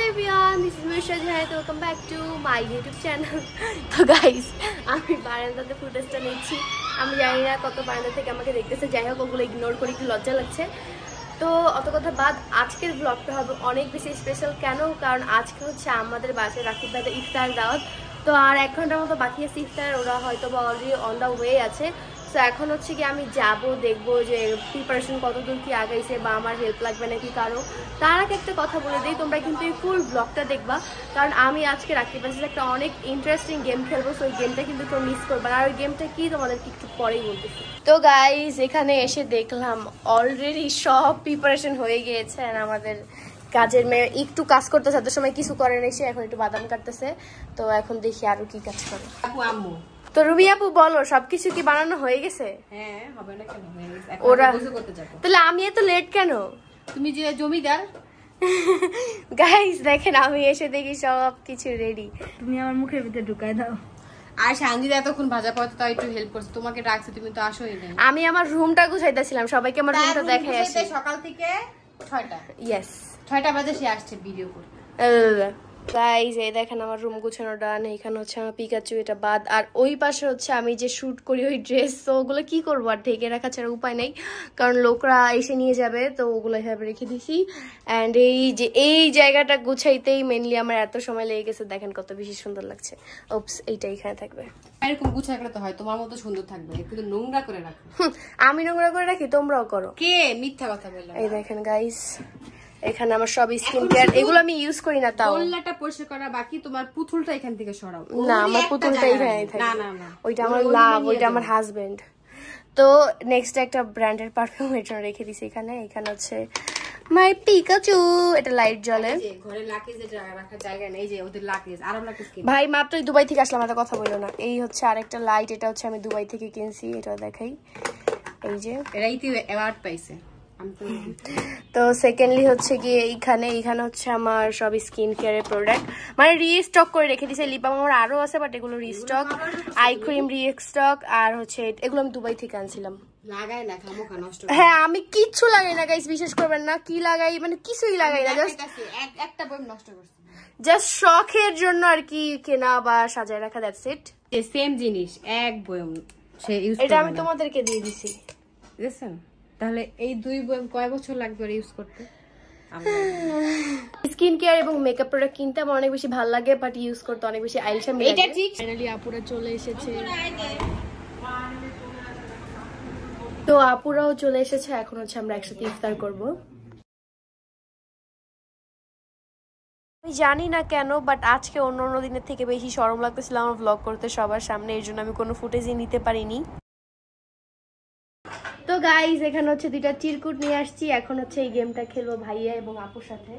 everyone, this is Misha Jai. Welcome back to my YouTube channel. তো guys, আমি বারান্দাতে ফুটেজটা নিচ্ছি। আমি জানি না কত বারান্দা থেকে আমাকে দেখতেছে, যাই হোক ওগুলো ইগনোর করে একটু লজ্জা লাগছে। তো অত কথা বাদ, আজকের ব্লগটা হবে অনেক বেশি স্পেশাল। কেন? কারণ আজকে হচ্ছে আমাদের বাসায় রাকিব ভাইদের ইফতার দাওয়াত। তো আর 1 ঘন্টার মতো বাকি আছে ইফতার, ওরা হয়তো বা অলরেডি অন দ্য ওয়ে আছে। তো এখন হচ্ছে কি আমি যাব, দেখবো যে প্রিপারেশন কতদূর কি আগাইছে বা আমার হেল্প লাগবে নাকি কারো। তার আগে একটা কথা বলে দিই, তোমরা কিন্তু এই ফুল ব্লগটা দেখবা, কারণ আমি আজকে রাকিব ভাইয়ের সাথে একটা অনেক ইন্টারেস্টিং গেম খেলবো। সো ওই গেমটা কিন্তু কেউ মিস করবে না। আর ওই গেমটা কি তোমাদেরকে একটু পরেই বলতেছি। তো গাইজ, এখানে এসে দেখলাম অলরেডি সব প্রিপারেশন হয়ে গিয়েছে। আর আমাদের কাজের মেয়ে একটু কাজ করতে যাদের সময় কিছু করে এসে এখন একটু বাদাম কাটতেছে। তো এখন দেখি আরো কি কাজ করে। তো রুবি আপু বলো, সবকিছু কি বানানো হয়ে গেছে? হ্যাঁ, হবে না কেন, হয়ে গেছে। ওরা গোসল করতে যাব। তাহলে আমি এত লেট কেন? তুমি যে জমিদার। গাইস দেখেন, আমি এসে দেখি সব কিছু রেডি। তুমি আমার মুখের ভিতরে ঢুকাই দাও। আর সানজিদা এতক্ষণ ভাজা পাওয়া তাই একটু হেল্প করছে, তোমাকে ডাকছে, তুমি তো আসোই নাই। আমি আমার রুমটা গুছাইতেছিলাম, সবাইকে আমার রুমটা দেখাই আসি। সকাল থেকে 6টা। ইয়েস, 6টা বাজে সে আসছে ভিডিও করতে। গাইস এই দেখেন আমার রুম গুছানো ডান। এখানে হচ্ছে আমার পিকাচু, এটা বাদ। আর ওই পাশে হচ্ছে আমি যে শুট করি ওই ড্রেস। তো ওগুলো কি করবো, আর ঢেকে রাখা ছাড়া উপায় নেই, কারণ লোকরা এসে নিয়ে যাবে। তো ওগুলো এভাবে রেখে দিছি। অ্যান্ড এই জায়গাটা গুছাইতেই মেনলি আমার এত সময় লেগে গেছে। দেখেন কত বেশি সুন্দর লাগছে। ওপস, এইটা এখানে থাকবে। এরকম গুছা রাখলে তো হয়, তোমার মতো সুন্দর থাকবে, কিন্তু নোংরা করে রাখো। আমি নোংরা করে রাখি, তোমরাও করো। কে মিথ্যা কথা বললো? এই দেখেন গাইস, এখানে আমার সব স্কিন কেয়ার, এগুলো আমি ইউজ করি না। তাও গোল্লাটা পরিষ্কার করা বাকি, তোমার পুতুলটা এখান থেকে সরাও। না, আমার পুতুলটা এখানেই থাকে। না না না, ওইটা আমার লাভ, ওইটা আমার হাজবেন্ড। তো নেক্সট একটা ব্র্যান্ডের পারফিউম এটা রেখে দিছি এখানে। এখানে হচ্ছে মাই পিকাচু, এটা লাইট জ্বলে। ঘরে লাকেজে রাখা জায়গা নেই, যে ওদের লাকেজ আরাম লাকেজ কিনে। ভাই মাত্রই দুবাই থেকে আসলাম, এত কথা বললো না। এই হচ্ছে আরেকটা লাইট, এটা হচ্ছে আমি দুবাই থেকে কিনছি, এটা দেখাই। এই যে এরাই তো অ্যাওয়ার্ড পাইছে। তো সেকেন্ডলি হচ্ছে গিয়ে এইখানে হচ্ছে আমার সব স্কিন কেয়ারের প্রোডাক্ট, মানে রিস্টক করে রেখে দিয়েছে। লিপ বাম আমার আরো আছে, বাট এগুলো রিস্টক। Eye cream restock. আর হচ্ছে এগুলো আমি দুবাই থেকে আনছিলাম। লাগাই না, খামোখা নষ্ট। হ্যাঁ, আমি কিচ্ছু লাগাই না গাইস, বিশ্বাস করবেন না। কি লাগাই মানে কিছুই লাগাই না, জাস্ট একটা বই নষ্ট করছি, জাস্ট শখের জন্য আর কি কেনা বা সাজায় রাখা, দ্যাটস ইট। এই সেম জিনিস এক বয়ম সে ইউজ করে। এটা আমি তোমাদেরকে দিয়ে দিছি, বুঝছেন? তাহলে এই 2 বয়ম কয় বছর লাগবে আর ইউজ করতে? স্কিন কেয়ার এবং মেকআপ প্রোডাক্ট কিনতে আমার অনেক বেশি ভালো লাগে, বাট ইউজ করতে অনেক বেশি আইলসামি লাগে। এটা ঠিক। ফাইনালি আপুরা চলে এসেছে। তো আপুরাও চলে এসেছে, এখন হচ্ছে আমরা একসাথে ইফতার করব। আমি জানি না কেন, বাট আজকে অন্য দিনের থেকে বেশি শরম লাগতেছিল আমার ব্লগ করতে সবার সামনে। এর জন্য আমি কোনো ফুটেজই নিতে পারিনি। তো গাইজ, এখানে হচ্ছে 2টা চিরকুট নিয়ে আসছি। এখন হচ্ছে এই গেমটা খেলবো ভাইয়া এবং আপুর সাথে।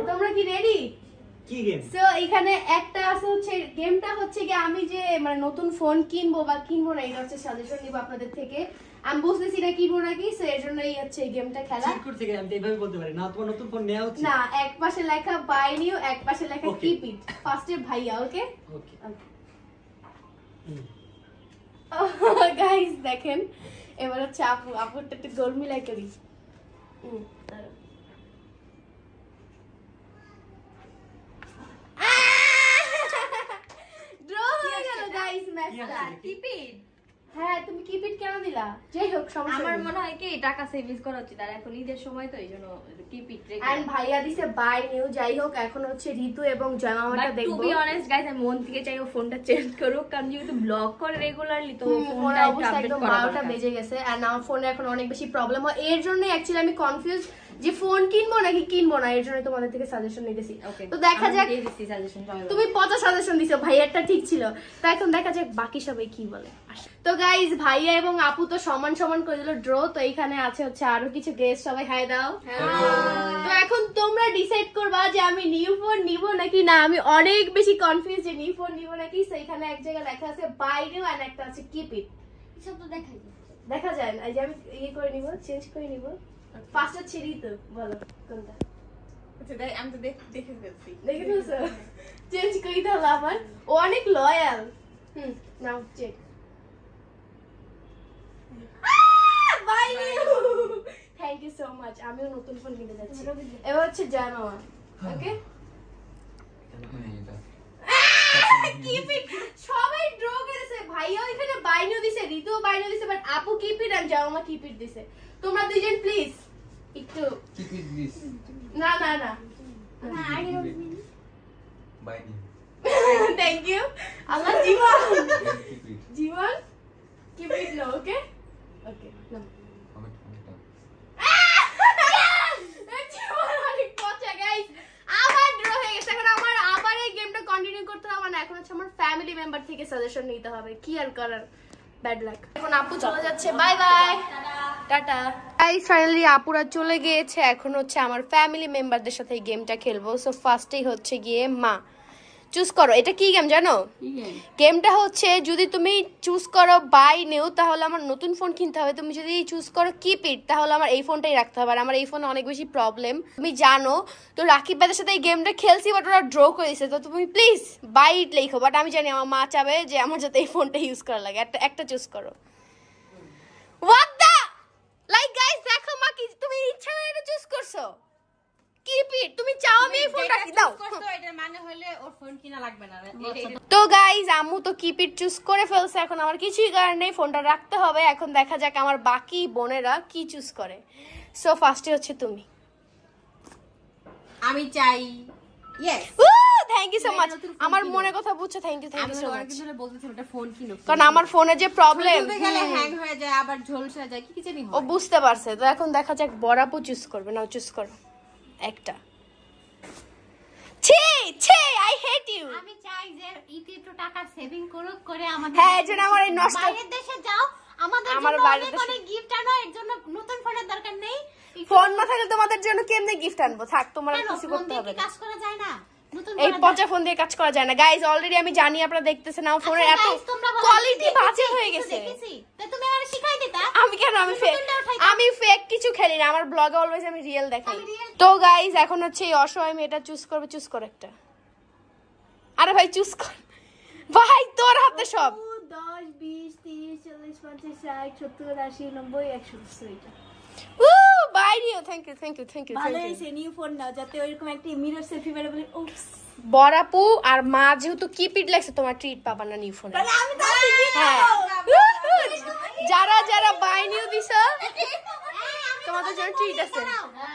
তোমরা কি রেডি? কি গেম? সো এখানে একটা আছে, হচ্ছে গেমটা হচ্ছে কি আমি যে মানে নতুন ফোন কিনবো বা কিনবো না, এটা হচ্ছে সাজেশন নিব আপনাদের থেকে। আমি বুঝতেছি না কিনবো নাকি, সো এর জন্যই হচ্ছে এই গেমটা খেলা। চিরকুট থেকে আমি এইভাবে বলতে পারি না, তোমার নতুন ফোন নেওয়া উচিত না, এক পাশে লেখা বাই নিউ, এক পাশে লেখা কিপ ইট। ফার্স্টে ভাইয়া, ওকে ওকে। গাইস দেখেন, এবার হচ্ছে আপুরটা একটু গোল মিলাই করি। ড্র হয়ে গেল গাইস ম্যাচটা। Keep it. হ্যাঁ, তুমি কিপ ইট কেন দিলা? যাই হোক, সমস্যা আমার নেই। মনে হয় কি টাকা সেভিংস করা উচিত, আর এখন ঈদের সময় তো এইজন্য কিপ ইট রেখে। এন্ড ভাইয়া দিছে বাই নিউ। যাই হোক, এখন হচ্ছে ঋতু এবং জয়মামাটা দেখবো। টু বি অনেস্ট গাইস, আমি মন থেকে চাই ও ফোনটা চেঞ্জ করুক, কারণ যেহেতু ব্লগ করে রেগুলারলি, তো ফোনটা অবস্থা আপডেট একদম করা 12টা বেজে গেছে। এন্ড আমার ফোনে এখন অনেক বেশি প্রবলেম হয়। এর জন্য অ্যাকচুয়ালি আমি কনফিউজ যে ফোন কিনবো নাকি কিনবো না। এর জন্য তোমাদের থেকে সাজেশন নিতেছি। তো দেখা যাক, তুমি 50 সাজেশন দিছো, ভাইয়ারটা ঠিক ছিল। তো এখন দেখা যাক বাকি সবাই কি বলে। তো গাইজ, ভাইয়া এবং আপু তো সমান সমান করে দিল ড্র। তো এইখানে আছে হচ্ছে আরো কিছু গেস্ট, সবাই হাই দাও। তো এখন তোমরা ডিসাইড করবা যে আমি নিউ ফোন নিব নাকি না। আমি অনেক বেশি কনফিউজ যে নিউ ফোন নিব নাকি। তো এখানে এক জায়গায় লেখা আছে বাই নিউ আর একটা আছে কিপ ইট। সব তো দেখাই দেখা যায় না, এই যে আমি ইয়ে করে নিব, চেঞ্জ করে নিব। ফার্স্ট ছিড়ি তো বলো কোনটা। আমি তো দেখে ফেলছি। দেখে ফেলছো? চেঞ্জ করি তাহলে আবার। ও অনেক loyal. Now check. Buy new. Thank you so much. আমিও নতুন ফোন কিনতে যাচ্ছি। এবার হচ্ছে জয় মামা। ওকে, কিপ ইট সবাই ড্র করেছে ভাইয়া এখানে বাইনো দিছে রিতুও বাইনো দিছে বাট আপু কিপ ইট আর জামা কিপ ইট দিছে তোমরা দুইজন প্লিজ একটু Keep it this. না না না Binding. থ্যাংক ইউ আমার জীবন Keep it. জীবন keep it no okay okay now Comment down. জীবন অনেক পচা গাইস আবার ড্র হয়ে গেছে এখন আমার আবার এই গেমটা কন্টিনিউ করতে হবে না এখন হচ্ছে আমার ফ্যামিলি মেম্বার থেকে সাজেশন নিতে হবে কি আর করার ব্যাড লাক এখন আপু চলে যাচ্ছে bye bye tata guys finally আপুরা চলে গিয়েছে এখন হচ্ছে আমার ফ্যামিলি মেম্বারদের সাথে এই গেমটা খেলবো সো ফার্স্টেই হচ্ছে গিয়ে মা চুজ করো এটা কি গেম জানো গেমটা হচ্ছে যদি তুমি চুজ করো বাই নিউ তাহলে আমার নতুন ফোন কিনতে হবে তুমি যদি চুজ করো কিপ ইট তাহলে আমার এই ফোনটাই রাখতে হবে আর আমার এই ফোনে অনেক বেশি প্রবলেম তুমি জানো তো রাকিব ভাইদের সাথে এই গেমটা খেলছি বাট ওরা ড্র করে দিয়েছে তো তুমি প্লিজ বাই ইট লেখো বাট আমি জানি আমার মা চাবে যে আমার যাতে এই ফোনটা ইউজ করা লাগে একটা চুজ করো হোয়াট দা লাইক গাইস দেখো মা কি তুমি ইচ্ছা করে এটা চুজ করছো কিপ ইট তুমি চাও আমি এই ফোনটা কি দাও এটার মানে হলে ওর ফোন কিনা লাগবে না তো গাইজ আম্মু তো কিপ ইট চুজ করে ফেলছে এখন আমার কিছুই করার নেই ফোনটা রাখতে হবে এখন দেখা যাক আমার বাকি বোনেরা কি চুজ করে সো ফার্স্টে হচ্ছে তুমি আমি চাই yes thank you so much আমার মনের কথা বুঝছো থ্যাংক ইউ আমি সো মাচ অনেকদিন ধরে বলতেছিলাম একটা ফোন কিনো কারণ আমার ফোনে যে প্রবলেম বলতে গেলে হ্যাং হয়ে যায় আবার ঝলসে যায় কি জানি ও বুঝতে পারছে তো এখন দেখা যাক বড়াপু চুজ করবে নাও চুজ করো একটা ছি ছি আই হেট ইউ আমি চাই যে ইতি একটু টাকা সেভিং করুক করে আমাদের হ্যাঁ এই জন্য আমার এই নষ্ট বাইরের দেশে যাও আমাদের আমার জন্য বাইরের অনেক দেশে- অনেক গিফট আনো এর জন্য নতুন ফোনের দরকার নেই ফোন না থাকলে তোমাদের জন্য কেমনে গিফট আনবো থাক তোমার আর কেন কিছু ফোন করতে দিয়ে হবে কি না কাজ করা যায় না নতুন এই ফোনের পচা ফোন দিয়ে কাজ করা যায় না গাইজ অলরেডি আমি জানি আপনারা দেখতেছেন আমার ফোনের এত আচ্ছা, guys, তোমরা বলো, কোয়ালিটি আমি বাজে দেখেছি, হয়ে কিছু গেছে দেখেছি। তা তুমি আমারে শিখাই দিতা আমি কেন আমি তুমি ফেক নতুনটা উঠাইতা। আমি ফেক কিছু খেলি না আমার ব্লগে অলওয়েজ আমি রিয়েল দেখাই আমি real- তো গাইজ এখন হচ্ছে এই অসহায় মেয়েটা চুজ করবে চুজ করে একটা আরে ভাই চুজ কর ভাই তোর হাতে সব 10 20 30 40 50 60 70 80 90 100 এটা উ বাইরিও thank you thank you thank you ভালো হয়েছে নিউ ফোন নাও যাতে ওইরকম একটা মিরর সেলফি মেরে বলি উপস বড়াপু আর মা যেহেতু কিপিট লাগছে তোমার ট্রিট পাবা না নিউ ফোনে তাহলে আমি তো শিখি না হ্যাঁ যারা যারা বাই নিউ দিছো তোমাদের জন্য ট্রিট আছে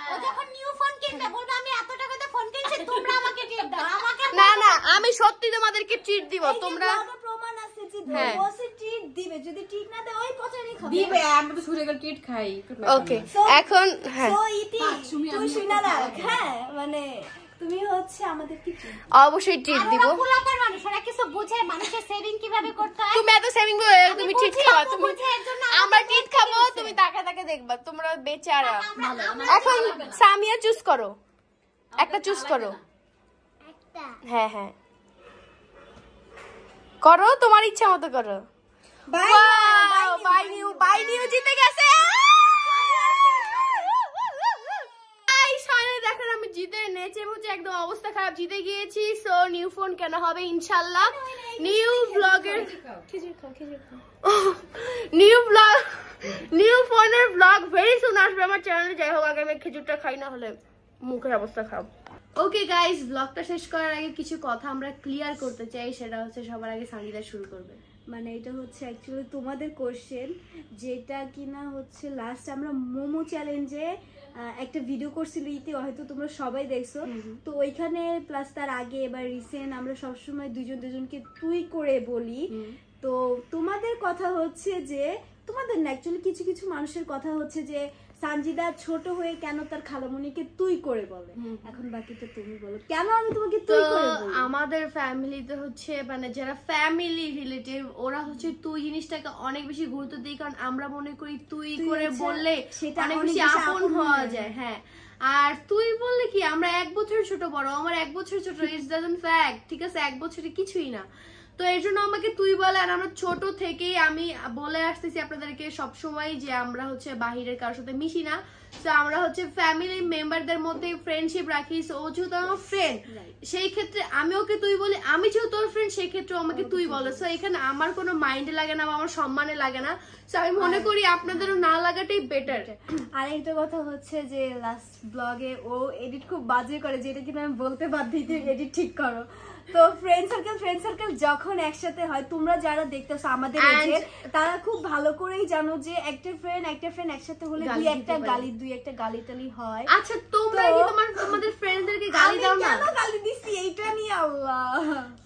ও যখন নিউ ফোন কিনবে বলবে আমি এত টাকাতে ফোন কিনছি তোমরা আমাকে টিপ দাও আমাকে না না আমি সত্যি তোমাদেরকে ট্রিট দিব তোমরা ব্লগে প্রমাণ আছে যে হ্যাঁ। বসে ট্রিট দিবে যদি ট্রিট না দেয় ওই কচুরি খাবে দিবে আমি তো সুরে গেল ট্রিট খাই ওকে এখন হ্যাঁ তো ইতি তুই শুনা রাখ হ্যাঁ মানে তুমি হচ্ছে আমাদের কি treat অবশ্যই ট্রিট দিব আমরা পোলাপান মানুষ ওরা কিছু বুঝে মানুষের সেভিং কিভাবে করতে হয় তুমি এত সেভিং তুমি ট্রিট বুঝি, খাওয়া আপু তুমি বুঝে, এর জন্য আমরা আমাকে ট্রিট বলতে খাবো গেছে। তুমি তাকে তাকে দেখবা তোমরা বেচারা আমরা- এখন সামিয়া চুজ করো একটা চুজ করো হ্যাঁ হ্যাঁ করো তোমার ইচ্ছা মতো করো বাই নিউ জিতে গেছে দেখেন আমি জিতে নেচে মুচে একদম অবস্থা খারাপ জিতে গিয়েছি সো নিউ ফোন কেনা হবে ইনশাল্লাহ নিউ ব্লগের নিউ ফোনের ব্লগ ভেরি সুন আসবে আমার চ্যানেলে যাই হোক আগে আমি খেজুরটা খাই না হলে মুখের অবস্থা খারাপ ওকে গাইস ব্লগটা শেষ করার আগে কিছু কথা আমরা ক্লিয়ার করতে চাই সেটা হচ্ছে সবার আগে সানিদা শুরু করবে মানে এটা হচ্ছে অ্যাকচুয়ালি তোমাদের কোশ্চেন যেটা কিনা হচ্ছে লাস্ট আমরা মোমো চ্যালেঞ্জে একটা ভিডিও করছিল ইতি হয়তো তোমরা সবাই দেখছো তো ওইখানে প্লাস তার আগে এবার রিসেন্ট আমরা সবসময় দুজনকে তুই করে বলি তো তোমাদের কথা হচ্ছে যে তোমাদের না অ্যাকচুয়ালি কিছু কিছু মানুষের কথা হচ্ছে যে সানজিদা ছোট হয়ে কেন তার খালামণিকে তুই করে বলে এখন বাকিটা তুমি বলো কেন আমি তোমাকে তো তুই করে বলি আমাদের ফ্যামিলিতে হচ্ছে মানে যারা ফ্যামিলি রিলেটিভ ওরা হচ্ছে তুই জিনিসটাকে অনেক বেশি গুরুত্ব দিই কারণ আমরা মনে করি তুই করে হচ্ছে- বললে সেটা অনেক অনেক বেশি বেশি আপন আপন হওয়া হয়ে যায় হ্যাঁ আর তুই বললে কি আমরা 1 বছর ছোট বড় আমার 1 বছর ছোট ইটস ডাজন্ট ফ্যাক্ট ঠিক আছে 1 বছরে কিছুই না তো এর জন্য আমাকে তুই বলে আর আমরা ছোট থেকেই আমি বলে আসতেছি আপনাদেরকে সবসময় যে আমরা হচ্ছে বাহিরের কারোর সাথে মিশি না তো আমরা হচ্ছে ফ্যামিলি মেম্বারদের মধ্যে ফ্রেন্ডশিপ রাখি ও যেহেতু আমার ফ্রেন্ড সেই ক্ষেত্রে আমি ওকে তুই বলি আমি যেহেতু তোর ফ্রেন্ড সেই ক্ষেত্রে আমাকে তুই বলে সো এখানে আমার কোনো মাইন্ডে লাগে না বা আমার সম্মানে লাগে না সো আমি মনে করি আপনাদেরও না লাগাটাই বেটার আর একটা কথা হচ্ছে যে লাস্ট ব্লগে ও এডিট খুব বাজে করে যেটা কিনা আমি বলতে বাধ্য তুই এডিট ঠিক করো তো ফ্রেন্ড সার্কেল যখন একসাথে হয়, তোমরা যারা দেখতেছো আমাদের এজে, তারা খুব ভালো করেই জানো যে একটা ফ্রেন্ড একসাথে হলে দুই একটা গালি টালি হয়। আচ্ছা তোমরা কি তোমাদের ফ্রেন্ডদেরকে গালি দাও না? কেন গালি দিছি এইটা নিয়ে আল্লাহ।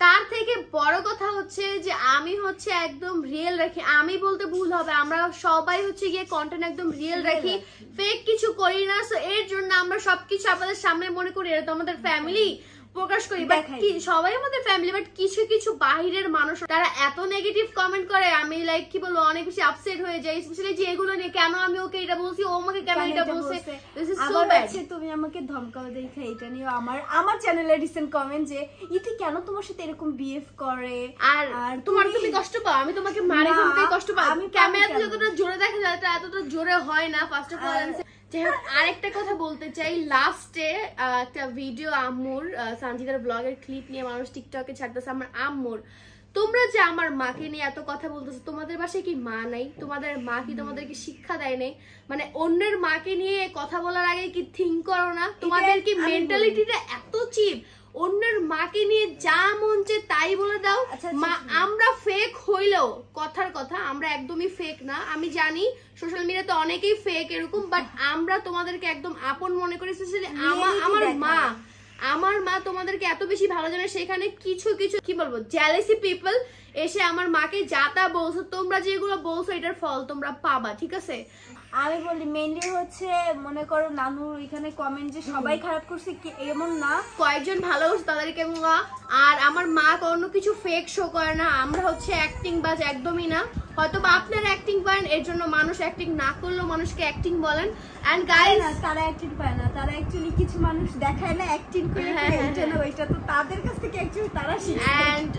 তার থেকে বড় কথা হচ্ছে যে আমি হচ্ছে একদম রিয়েল রাখি। আমি বলতে ভুল হবে, আমরা সবাই হচ্ছে গিয়ে কন্টেন্ট একদম রিয়েল রাখি, ফেক কিছু করি না। সো এর জন্য আমরা সবকিছু আপনাদের সামনে মনে করি এটা তো আমাদের ফ্যামিলি প্রকাশ করি, বাট কি সবাই আমাদের ফ্যামিলি, বাট কিছু কিছু বাহিরের মানুষ তারা এত নেগেটিভ কমেন্ট করে, আমি লাইক কি বলবো অনেক বেশি আপসেট হয়ে যাই, স্পেশালি যে এগুলো নিয়ে কেন আমি ওকে এটা বলছি, ও আমাকে কেন এটা বলছে। This is so bad. তুমি আমাকে ধমকাও দেখে এটা নিয়ে আমার চ্যানেলে রিসেন্ট কমেন্ট যে ইতি কেন তোমার সাথে এরকম বিহেভ করে, আর তুমি কষ্ট পাও, আমি তোমাকে মারি ধমকে কষ্ট পাও। আমি ক্যামেরাতে যতটা জোরে দেখা যায় এতটা জোরে হয় না ফার্স্ট অফ অল। যাই হোক, আরেকটা কথা বলতে চাই, লাস্টে একটা ভিডিও আম্মুর সানজিদার ব্লগের ক্লিপ নিয়ে মানুষ টিকটকে ছাড়তেছে। আমার আম্মুর, তোমরা যে আমার মাকে নিয়ে এত কথা বলতেছো, তোমাদের বাসায় কি মা নাই? তোমাদের মা কি তোমাদেরকে শিক্ষা দেয় নাই? মানে অন্যের মাকে নিয়ে কথা বলার আগে কি থিঙ্ক করো না? তোমাদের কি মেন্টালিটিটা এত চিপ? অন্যের মাকে নিয়ে যা মন চায় তাই বলে দাও। মা আমরা ফেক হইলেও কথার কথা আমরা একদমই ফেক না। আমি জানি সোশ্যাল মিডিয়াতে অনেকেই ফেক এরকম, বাট আমরা তোমাদেরকে একদম আপন মনে করি। স্পেশালি আমার মা তোমাদেরকে এত বেশি ভালো জানে, সেখানে কিছু কিছু কি বলবো জেলাসি পিপল এসে আমার মাকে যা তা বলছো, তোমরা যেগুলো বলছো এটার ফল তোমরা পাবা, ঠিক আছে? আমি বলি মেইনলি হচ্ছে মনে করো নানুর এখানে কমেন্ট যে সবাই খারাপ করছে এমন না, কয়েকজন ভালো তাদেরকে। আর আমার মা কোনো কিছু ফেক শো করে না, আমরা হচ্ছে অ্যাক্টিং বাজ একদমই না। হয়তো বা আপনারা অ্যাক্টিং পারেন, এর জন্য মানুষ অ্যাক্টিং না করলেও মানুষকে অ্যাক্টিং বলেন। এন্ড গাইস তারা অ্যাক্টিং পায় না, তারা অ্যাকচুয়ালি কিছু মানুষ দেখায় না অ্যাক্টিং করে, এটা না ওইটা তো তাদের কাছ থেকে অ্যাকচুয়ালি তারা শিখে। And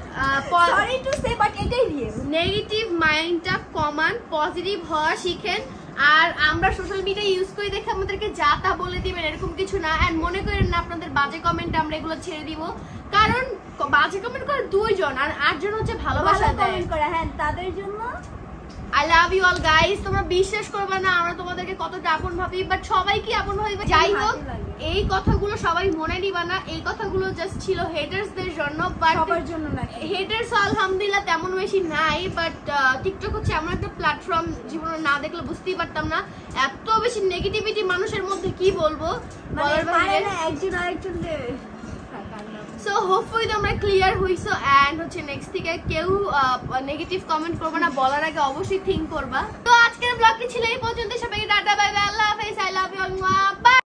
sorry to say but এটাই রিয়েল। নেগেটিভ মাইন্ডটা কমান, পজিটিভ হওয়া শিখেন। আর আমরা সোশ্যাল মিডিয়া ইউজ করি দেখে আমাদেরকে যা তা বলে দিবেন এরকম কিছু না। এন্ড মনে করেন না আপনাদের বাজে কমেন্ট আমরা এগুলো ছেড়ে দিব, কারণ বাজে কমেন্ট করে 2 জন আর 8 জন হচ্ছে ভালোবাসা কমেন্ট করে। হ্যাঁ, তাদের জন্য I love you all guys। তোমরা বিশ্বাস করবে না আমরা তোমাদেরকে কতটা আপন ভাবি, বাট সবাই কি আপন ভাবি? যাই হোক, এই কথাগুলো সবাই মনে নিবা না, এই কথাগুলো জাস্ট ছিল হেটার্সদের জন্য, বাট সবার জন্য না। হেটার্স আলহামদুলিল্লাহ তেমন বেশি নাই, বাট টিকটক হচ্ছে এমন একটা প্ল্যাটফর্ম, জীবনে না দেখলে বুঝতেই পারতাম না এত বেশি নেগেটিভিটি মানুষের মধ্যে। কি বলবো বলার বাইরে, একজন আরেকজন। সো হোপফুলি তোমরা ক্লিয়ার হইছো। এন্ড হচ্ছে নেক্সট থেকে কেউ নেগেটিভ কমেন্ট করবে না, বলার আগে অবশ্যই থিঙ্ক করবা। তো আজকের ব্লগটি ছিল এই পর্যন্ত। সবাইকে টাটা, বাই বাই, আল্লাহ হাফেজ, আই লাভ ইউ অল।